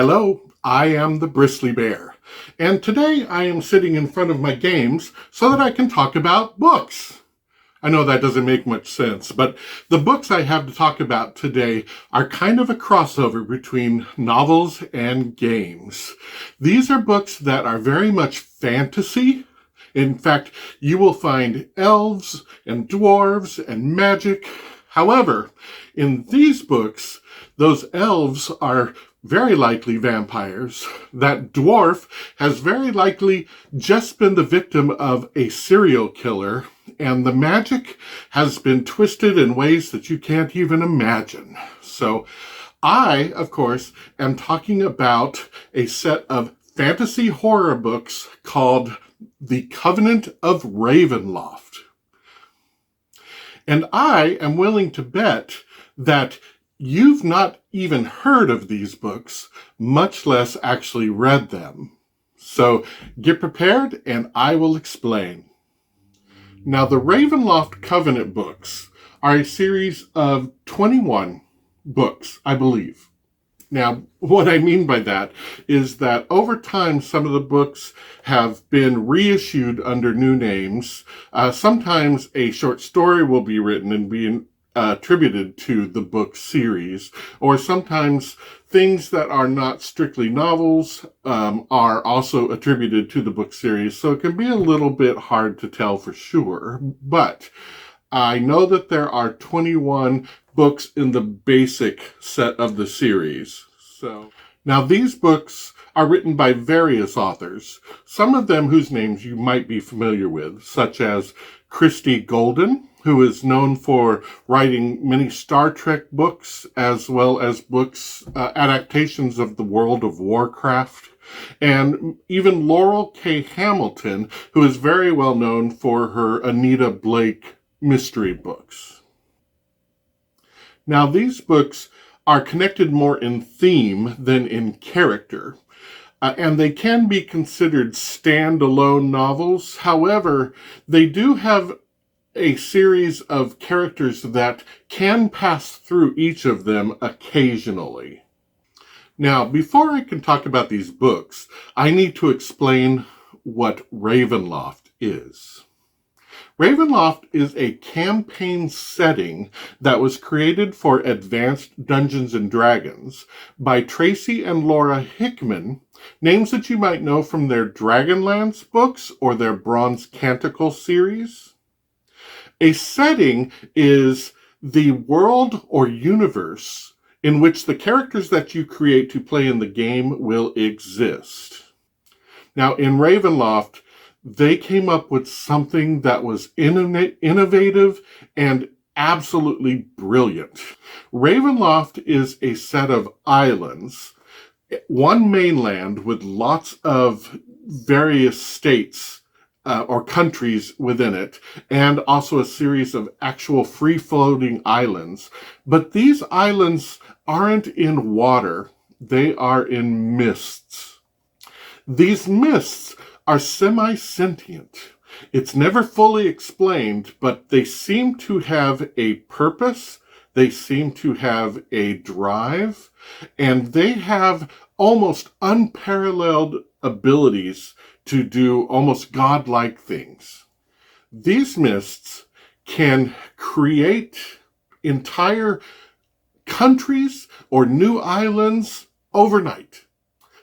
Hello, I am the Bristly Bear, and today I am sitting in front of my games so that I can talk about books. I know that doesn't make much sense, but the books I have to talk about today are kind of a crossover between novels and games. These are books that are very much fantasy. In fact, you will find elves and dwarves and magic. However, in these books, those elves are very likely vampires. That dwarf has very likely just been the victim of a serial killer, and the magic has been twisted in ways that you can't even imagine. So I, of course, am talking about a set of fantasy horror books called The Covenant of Ravenloft. And I am willing to bet that you've not even heard of these books, much less actually read them. So get prepared and I will explain. Now, the Ravenloft Covenant books are a series of 21 books, I believe. Now, what I mean by that is that over time, some of the books have been reissued under new names. Sometimes a short story will be written and be attributed to the book series, or sometimes things that are not strictly novels are also attributed to the book series, so it can be a little bit hard to tell for sure, but I know that there are 21 books in the basic set of the series. So now these books are written by various authors, some of them whose names you might be familiar with, such as Christie Golden, who is known for writing many Star Trek books, as well as books, adaptations of the World of Warcraft, and even Laurel K. Hamilton, who is very well known for her Anita Blake mystery books. Now, these books are connected more in theme than in character, and they can be considered standalone novels. However, they do have a series of characters that can pass through each of them occasionally. Now, before I can talk about these books, I need to explain what Ravenloft is. Ravenloft is a campaign setting that was created for Advanced Dungeons & Dragons by Tracy and Laura Hickman, names that you might know from their Dragonlance books or their Bronze Canticle series. A setting is the world or universe in which the characters that you create to play in the game will exist. Now, in Ravenloft, they came up with something that was innovative and absolutely brilliant. Ravenloft is a set of islands, one mainland with lots of various states or countries within it, and also a series of actual free-floating islands. But these islands aren't in water, they are in mists. These mists are semi-sentient. It's never fully explained, but they seem to have a purpose, they seem to have a drive, and they have almost unparalleled abilities to do almost godlike things. These mists can create entire countries or new islands overnight,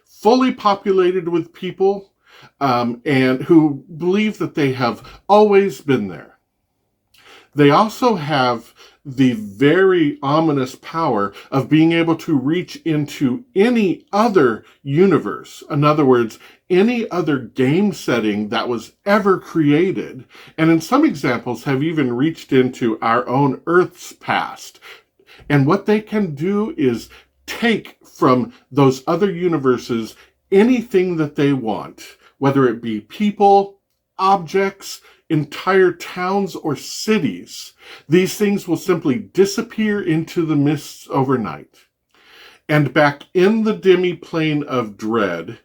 fully populated with people and who believe that they have always been there. They also have the very ominous power of being able to reach into any other universe. In other words, any other game setting that was ever created. And in some examples have even reached into our own Earth's past. And what they can do is take from those other universes anything that they want, whether it be people, objects, entire towns or cities. These things will simply disappear into the mists overnight. And back in the demi-plane of dread,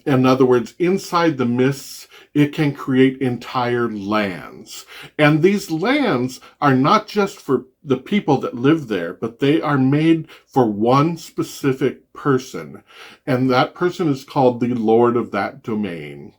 in other words, inside the mists, it can create entire lands. And these lands are not just for the people that live there, but they are made for one specific person. And that person is called the Lord of that domain.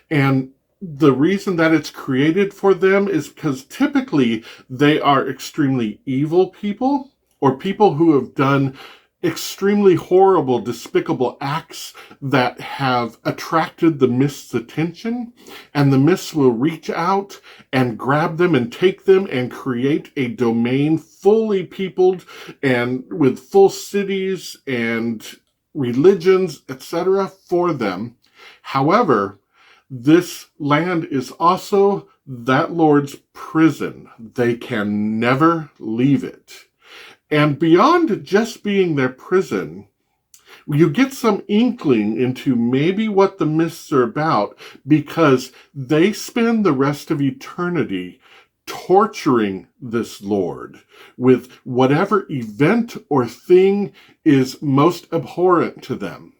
And the reason that it's created for them is because typically they are extremely evil people, or people who have done extremely horrible, despicable acts that have attracted the mist's attention, and the mist will reach out and grab them and take them and create a domain fully peopled and with full cities and religions, etc. for them. However, this land is also that Lord's prison. They can never leave it. And beyond just being their prison, you get some inkling into maybe what the mists are about, because they spend the rest of eternity torturing this Lord with whatever event or thing is most abhorrent to them.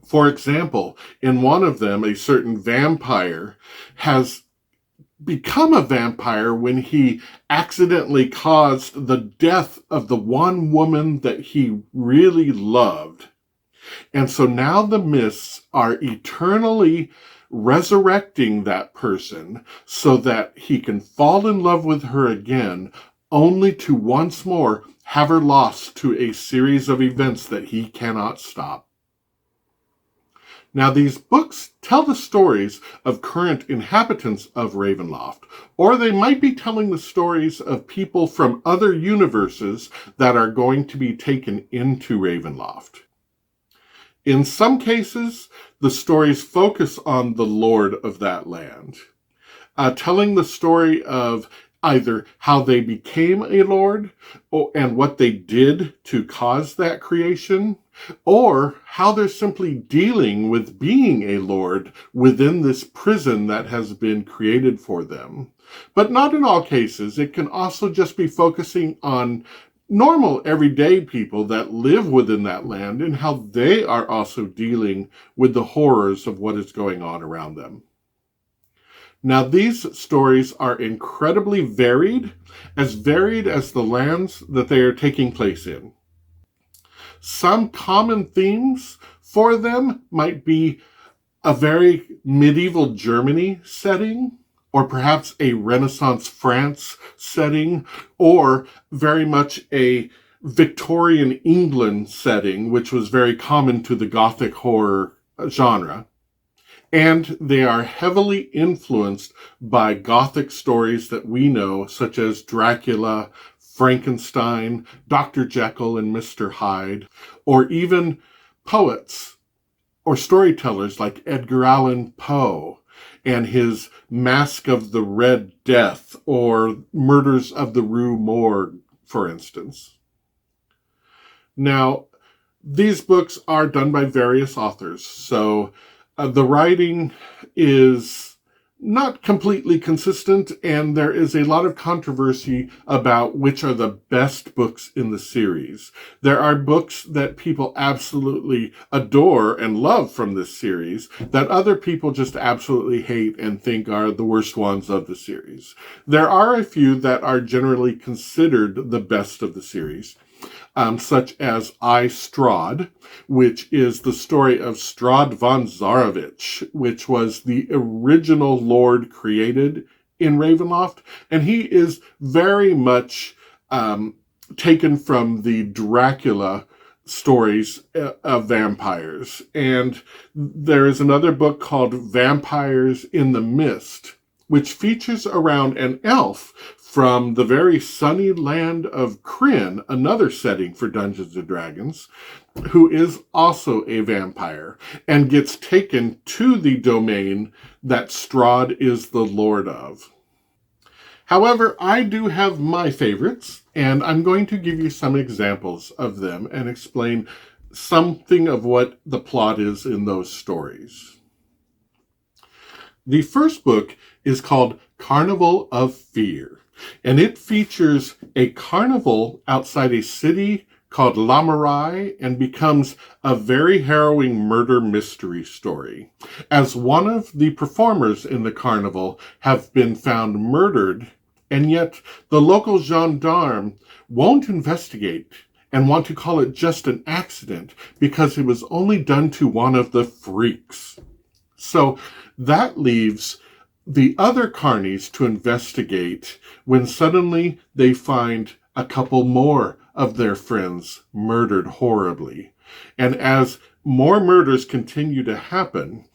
For example, in one of them, a certain vampire has become a vampire when he accidentally caused the death of the one woman that he really loved. And so now the mists are eternally resurrecting that person so that he can fall in love with her again, only to once more have her lost to a series of events that he cannot stop. Now, these books tell the stories of current inhabitants of Ravenloft, or they might be telling the stories of people from other universes that are going to be taken into Ravenloft. In some cases, the stories focus on the Lord of that land, telling the story of either how they became a lord and what they did to cause that creation, or how they're simply dealing with being a lord within this prison that has been created for them. But not in all cases. It can also just be focusing on normal everyday people that live within that land and how they are also dealing with the horrors of what is going on around them. Now, these stories are incredibly varied as the lands that they are taking place in. Some common themes for them might be a very medieval Germany setting, or perhaps a Renaissance France setting, or very much a Victorian England setting, which was very common to the Gothic horror genre. And they are heavily influenced by Gothic stories that we know, such as Dracula, Frankenstein, Dr. Jekyll and Mr. Hyde, or even poets or storytellers like Edgar Allan Poe and his Masque of the Red Death, or Murders of the Rue Morgue, for instance. Now, these books are done by various authors, so the writing is not completely consistent, and there is a lot of controversy about which are the best books in the series. There are books that people absolutely adore and love from this series that other people just absolutely hate and think are the worst ones of the series. There are a few that are generally considered the best of the series. Such as I, Strahd, which is the story of Strahd von Zarovich, which was the original lord created in Ravenloft, and he is very much taken from the Dracula stories of vampires. And there is another book called Vampires in the Mist, which features around an elf from the very sunny land of Kryn, another setting for Dungeons & Dragons, who is also a vampire and gets taken to the domain that Strahd is the lord of. However, I do have my favorites, and I'm going to give you some examples of them and explain something of what the plot is in those stories. The first book is called Carnival of Fear, and it features a carnival outside a city called Lamarai and becomes a very harrowing murder mystery story, as one of the performers in the carnival have been found murdered And yet the local gendarme won't investigate and want to call it just an accident because it was only done to one of the freaks. So that leaves the other carnies to investigate when suddenly they find a couple more of their friends murdered horribly. And as more murders continue to happen,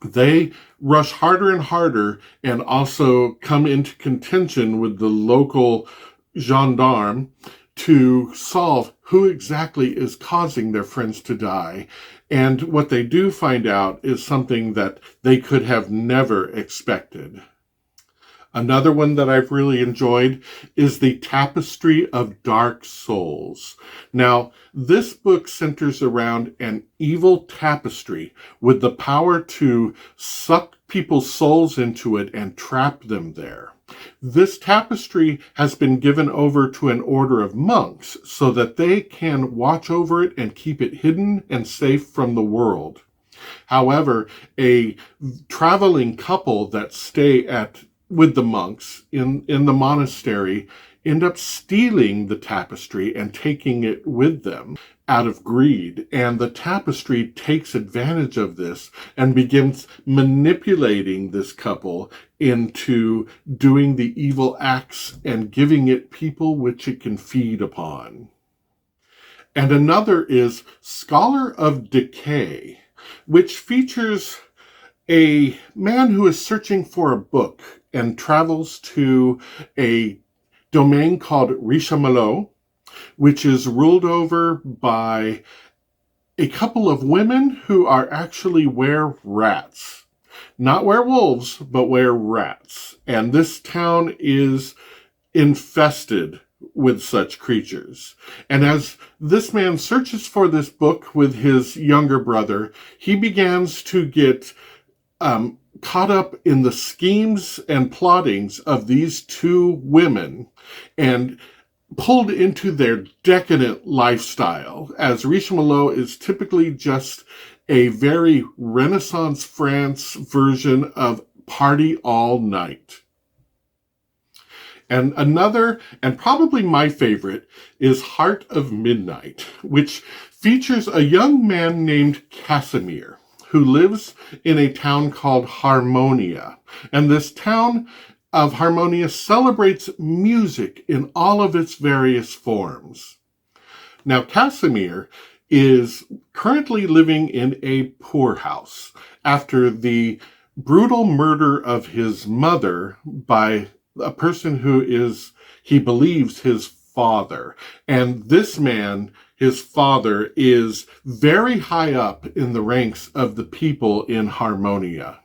they rush harder and harder and also come into contention with the local gendarme to solve who exactly is causing their friends to die. And what they do find out is something that they could have never expected. Another one that I've really enjoyed is the Tapestry of Dark Souls. Now, this book centers around an evil tapestry with the power to suck people's souls into it and trap them there. This tapestry has been given over to an order of monks so that they can watch over it and keep it hidden and safe from the world. However, a traveling couple that stay with the monks in the monastery end up stealing the tapestry and taking it with them out of greed. And the tapestry takes advantage of this and begins manipulating this couple into doing the evil acts and giving it people which it can feed upon. And another is Scholar of Decay, which features a man who is searching for a book and travels to a domain called Rishamalot, which is ruled over by a couple of women who are actually were-rats. Not werewolves, but were-rats. And this town is infested with such creatures. And as this man searches for this book with his younger brother, he begins to get caught up in the schemes and plottings of these two women and pulled into their decadent lifestyle, as Richelieu is typically just a very Renaissance France version of party all night. And another, and probably my favorite, is Heart of Midnight, which features a young man named Casimir, who lives in a town called Harmonia. And this town of Harmonia celebrates music in all of its various forms. Now, Casimir is currently living in a poorhouse after the brutal murder of his mother by a person who is, he believes, his father. And this man, his father, is very high up in the ranks of the people in Harmonia.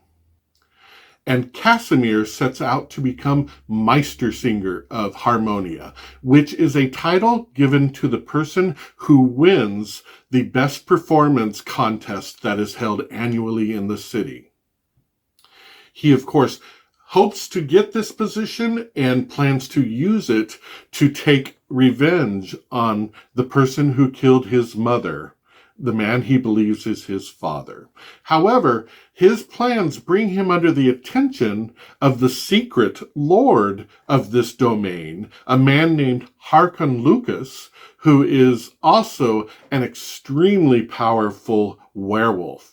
And Casimir sets out to become Meistersinger of Harmonia, which is a title given to the person who wins the best performance contest that is held annually in the city. He, of course, hopes to get this position and plans to use it to take revenge on the person who killed his mother, the man he believes is his father. However, his plans bring him under the attention of the secret lord of this domain, a man named Harkon Lucas, who is also an extremely powerful werewolf.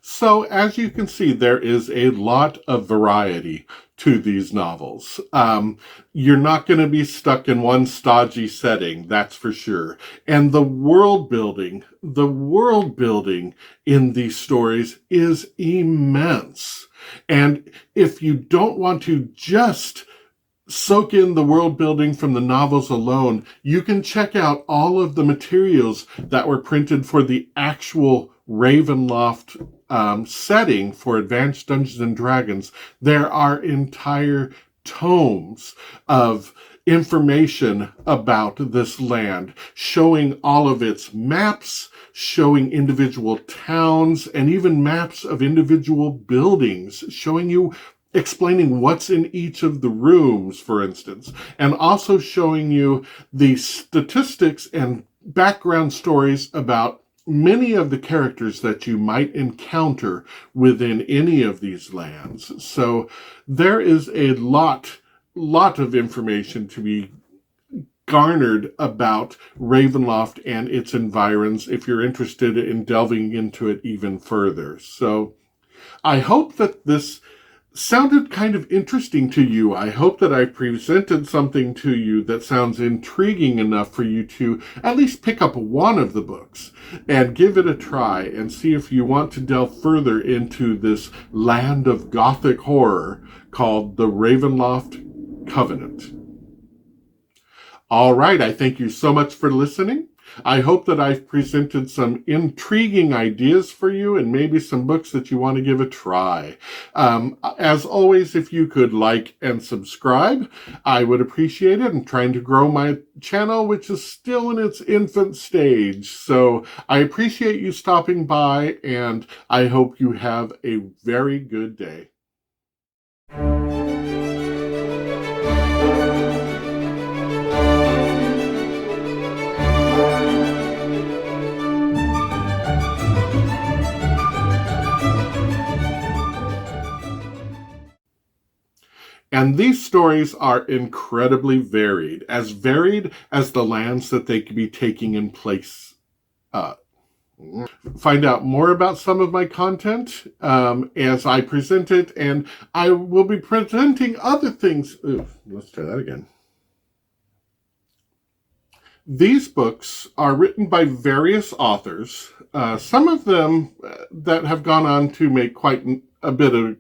So, as you can see, there is a lot of variety to these novels. You're not going to be stuck in one stodgy setting, that's for sure. And the world building in these stories is immense. And if you don't want to just soak in the world building from the novels alone, you can check out all of the materials that were printed for the actual Ravenloft setting for Advanced Dungeons and Dragons. There are entire tomes of information about this land, showing all of its maps, showing individual towns, and even maps of individual buildings, explaining what's in each of the rooms, for instance, and also showing you the statistics and background stories about many of the characters that you might encounter within any of these lands. So there is a lot lot of information to be garnered about Ravenloft and its environs if you're interested in delving into it even further. So I hope that this sounded kind of interesting to you. I hope that I presented something to you that sounds intriguing enough for you to at least pick up one of the books and give it a try and see if you want to delve further into this land of gothic horror called the Ravenloft Covenant. All right, I thank you so much for listening. I hope that I've presented some intriguing ideas for you and maybe some books that you want to give a try. As always, if you could like and subscribe, I would appreciate it. I'm trying to grow my channel, which is still in its infant stage. So I appreciate you stopping by, and I hope you have a very good day. And these stories are incredibly varied as the lands that they could be taking in place. Find out more about some of my content as I present it, and I will be presenting other things. Ooh, let's try that again. These books are written by various authors, some of them that have gone on to make quite a bit of